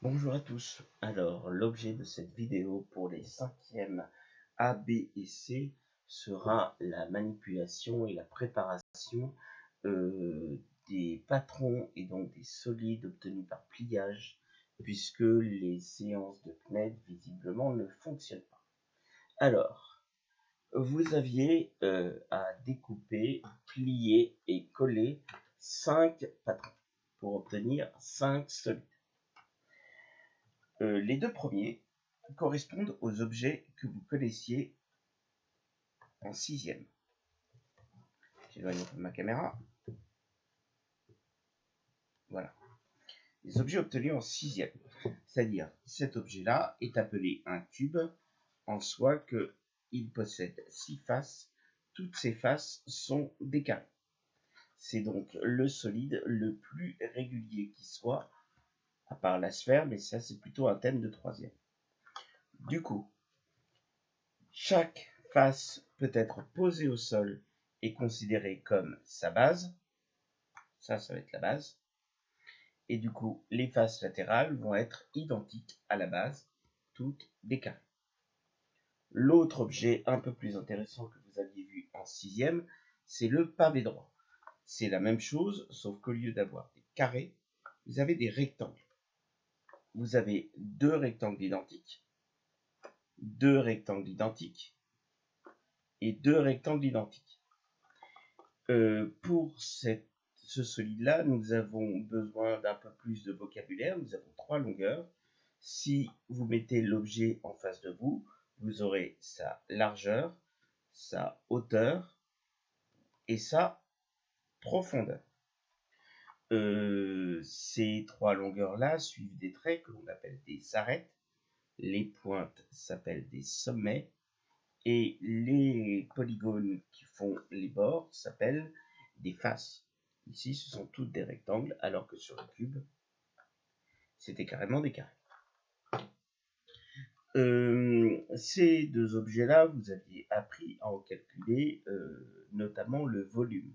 Bonjour à tous. Alors, l'objet de cette vidéo pour les cinquièmes A, B et C sera la manipulation et la préparation des patrons et donc des solides obtenus par pliage, puisque les séances de CNED visiblement ne fonctionnent pas. Alors, vous aviez à découper, plier et coller 5 patrons pour obtenir 5 solides. Les deux premiers correspondent aux objets que vous connaissiez en sixième. J'éloigne un peu ma caméra. Voilà. Les objets obtenus en sixième. C'est-à-dire, cet objet-là est appelé un cube, en soi qu'il possède 6 faces. Toutes ces faces sont des carrés. C'est donc le solide le plus régulier qui soit, à part la sphère, mais ça c'est plutôt un thème de troisième. Du coup, chaque face peut être posée au sol et considérée comme sa base. Ça va être la base. Et du coup, les faces latérales vont être identiques à la base, toutes des carrés. L'autre objet un peu plus intéressant que vous aviez vu en sixième, c'est le pavé droit. C'est la même chose, sauf qu'au lieu d'avoir des carrés, vous avez des rectangles. Vous avez deux rectangles identiques, deux rectangles identiques et deux rectangles identiques. Pour ce solide-là, nous avons besoin d'un peu plus de vocabulaire. Nous avons 3 longueurs. Si vous mettez l'objet en face de vous, vous aurez sa largeur, sa hauteur et sa profondeur. Ces 3 longueurs-là suivent des traits que l'on appelle des arêtes. Les pointes s'appellent des sommets. Et les polygones qui font les bords s'appellent des faces. Ici, ce sont toutes des rectangles, alors que sur le cube, c'était carrément des carrés. Ces deux objets-là, vous aviez appris à en calculer notamment le volume,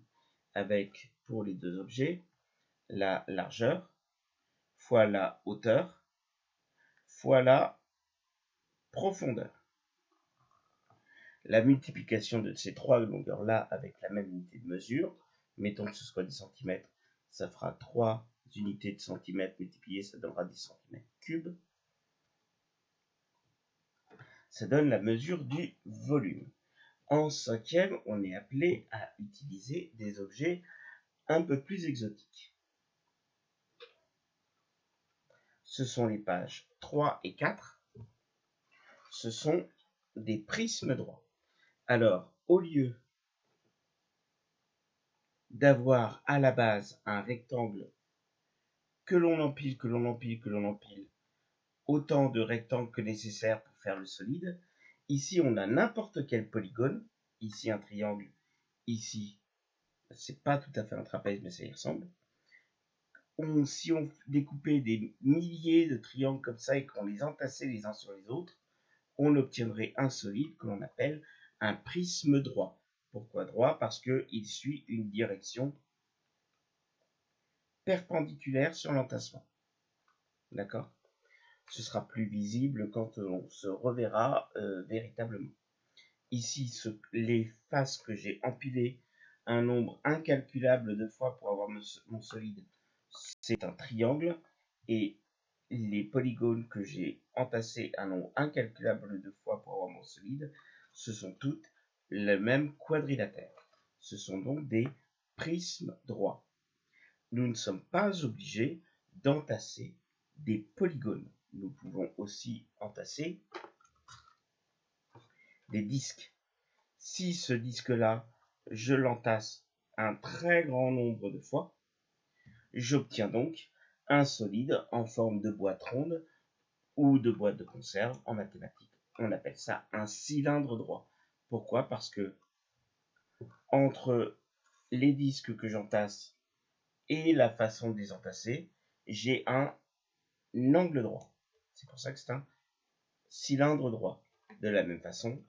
avec, pour les deux objets, la largeur fois la hauteur fois la profondeur. La multiplication de ces trois longueurs-là avec la même unité de mesure, mettons que ce soit des centimètres, ça fera 3 unités de centimètres multipliées, ça donnera des centimètres cubes. Ça donne la mesure du volume. En cinquième, on est appelé à utiliser des objets un peu plus exotiques. Ce sont les pages 3 et 4. Ce sont des prismes droits. Alors, au lieu d'avoir à la base un rectangle que l'on empile, autant de rectangles que nécessaire pour faire le solide. Ici, on a n'importe quel polygone. Ici, un triangle. Ici, c'est pas tout à fait un trapèze, mais ça y ressemble. Si on découpait des milliers de triangles comme ça et qu'on les entassait les uns sur les autres, on obtiendrait un solide que l'on appelle un prisme droit. Pourquoi droit? Parce qu'il suit une direction perpendiculaire sur l'entassement. D'accord? Ce sera plus visible quand on se reverra véritablement. Ici, les faces que j'ai empilées un nombre incalculable de fois pour avoir mon solide, c'est un triangle. Et les polygones que j'ai entassés un nombre incalculable de fois pour avoir mon solide, ce sont toutes le même quadrilatère. Ce sont donc des prismes droits. Nous ne sommes pas obligés d'entasser des polygones. Nous pouvons aussi entasser des disques. Si ce disque-là, je l'entasse un très grand nombre de fois, j'obtiens donc un solide en forme de boîte ronde ou de boîte de conserve en mathématiques. On appelle ça un cylindre droit. Pourquoi? Parce que entre les disques que j'entasse et la façon de les entasser, j'ai un angle droit. C'est pour ça que c'est un cylindre droit. De la même façon,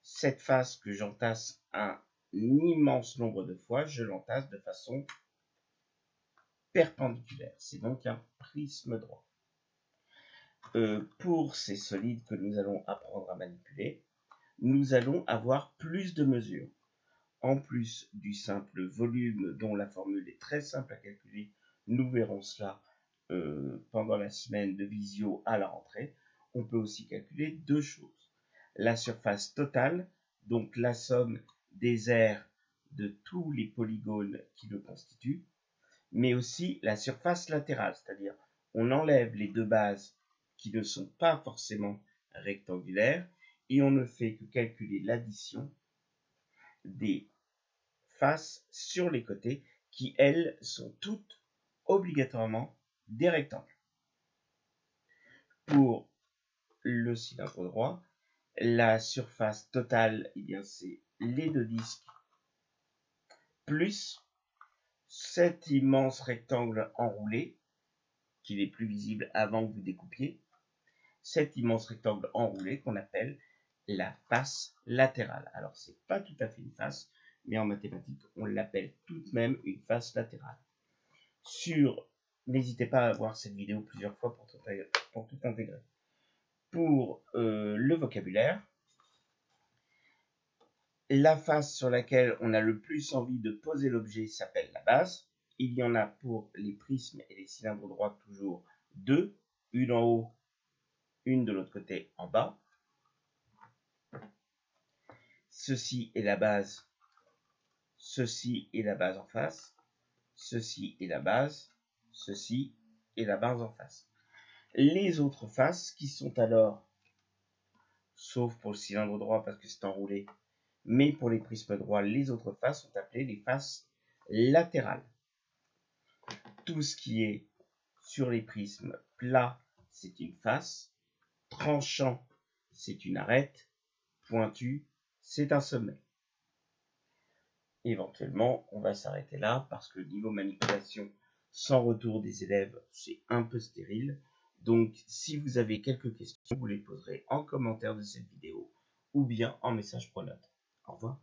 cette face que j'entasse un immense nombre de fois, je l'entasse de façon perpendiculaire. C'est donc un prisme droit. Pour ces solides que nous allons apprendre à manipuler, nous allons avoir plus de mesures. En plus du simple volume dont la formule est très simple à calculer, nous verrons cela pendant la semaine de visio à la rentrée, on peut aussi calculer deux choses. La surface totale, donc la somme des aires de tous les polygones qui le constituent, mais aussi la surface latérale, c'est-à-dire on enlève les deux bases qui ne sont pas forcément rectangulaires et on ne fait que calculer l'addition des faces sur les côtés qui, elles, sont toutes obligatoirement des rectangles. Pour le cylindre droit, la surface totale, eh bien, c'est les deux disques plus cet immense rectangle enroulé, qui n'est plus visible avant que vous découpiez, cet immense rectangle enroulé qu'on appelle la face latérale. Alors, c'est pas tout à fait une face, mais en mathématiques, on l'appelle tout de même une face latérale. N'hésitez pas à voir cette vidéo plusieurs fois pour tout intégrer. Pour le vocabulaire, la face sur laquelle on a le plus envie de poser l'objet s'appelle la base. Il y en a pour les prismes et les cylindres droits toujours deux, une en haut, une de l'autre côté en bas. Ceci est la base, ceci est la base en face, ceci est la base, ceci est la base en face. Les autres faces qui sont alors, sauf pour le cylindre droit parce que c'est enroulé, mais pour les prismes droits, les autres faces sont appelées les faces latérales. Tout ce qui est sur les prismes plats, c'est une face, tranchant, c'est une arête, pointu, c'est un sommet. Éventuellement, on va s'arrêter là parce que le niveau manipulation sans retour des élèves, c'est un peu stérile. Donc, si vous avez quelques questions, vous les poserez en commentaire de cette vidéo ou bien en message pronote. Au revoir.